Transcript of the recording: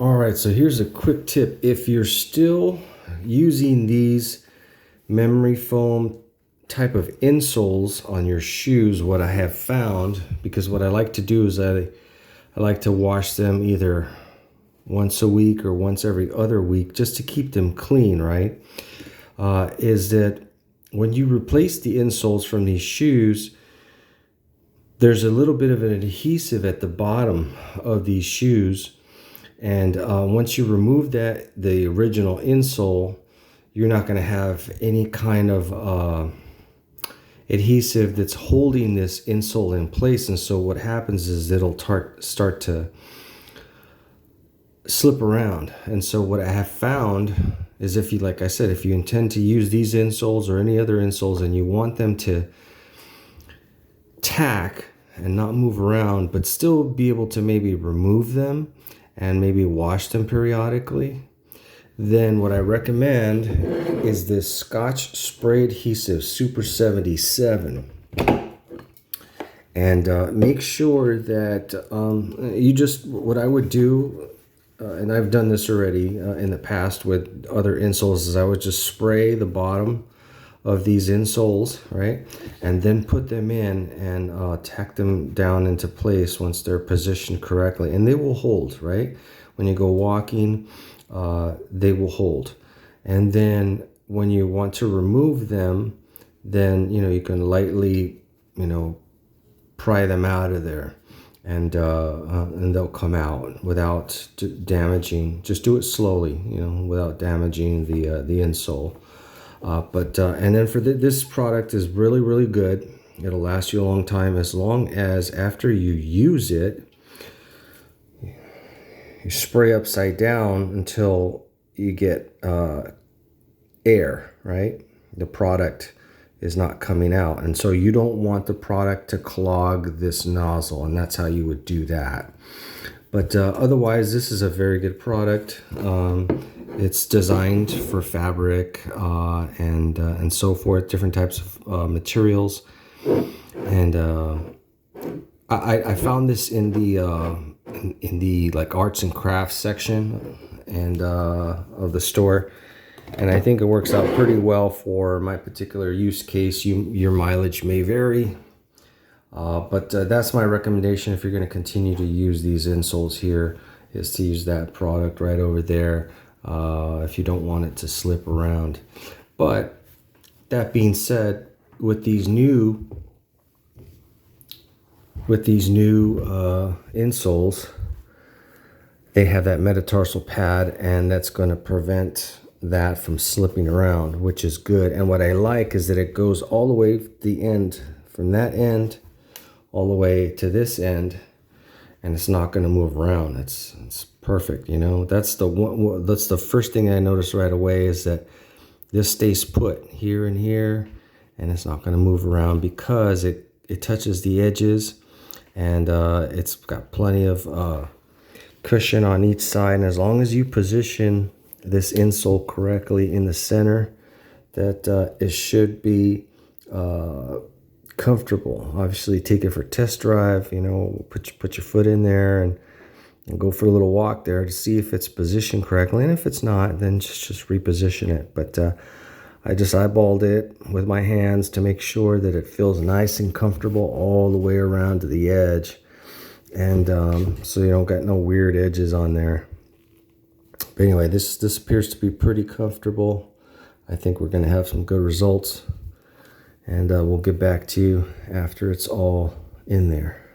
All right, so here's a quick tip. If you're still using these memory foam type of insoles on your shoes, what I have found, because what I like to do is I like to wash them either once a week or once every other week just to keep them clean, right? Is that when you replace the insoles from these shoes, there's a little bit of an adhesive at the bottom of these shoes. And once you remove the original insole, you're not going to have any kind of adhesive that's holding this insole in place. And so what happens is it'll start to slip around. And so what I have found is if you, like I said, if you intend to use these insoles or any other insoles and you want them to tack and not move around, but still be able to maybe remove them and maybe wash them periodically, then what I recommend is this Scotch Spray Adhesive Super 77. And make sure that what I would do, and I've done this already in the past with other insoles, is I would just spray the bottom of these insoles, right? And then put them in and tack them down into place once they're positioned correctly. And they will hold, right? When you go walking, they will hold. And then when you want to remove them, then, you can lightly, pry them out of there. And they'll come out without damaging. Just do it slowly, without damaging the insole. And then for this product is really, really good. It'll last you a long time, as long as after you use it, you spray upside down until you get air, right? The product is not coming out. And so you don't want the product to clog this nozzle, and that's how you would do that. But otherwise, this is a very good product. It's designed for fabric and so forth, different types of materials. And I found this in the like arts and crafts section and of the store, and I think it works out pretty well for my particular use case. Your mileage may vary. But that's my recommendation if you're going to continue to use these insoles here, is to use that product right over there if you don't want it to slip around. But that being said, with these new insoles, they have that metatarsal pad, and that's going to prevent that from slipping around, which is good. And what I like is that it goes all the way to the end, from that end all the way to this end, and it's not going to move around. It's perfect. That's the first thing I noticed right away, is that this stays put here and here, and it's not going to move around because it touches the edges, and it's got plenty of cushion on each side. And as long as you position this insole correctly in the center, that it should be comfortable. Obviously, take it for a test drive. Put your foot in there and go for a little walk there to see if it's positioned correctly. And if it's not, then just reposition it. But I just eyeballed it with my hands to make sure that it feels nice and comfortable all the way around to the edge, and so you don't got no weird edges on there. But anyway, this appears to be pretty comfortable. I think we're going to have some good results. And we'll get back to you after it's all in there.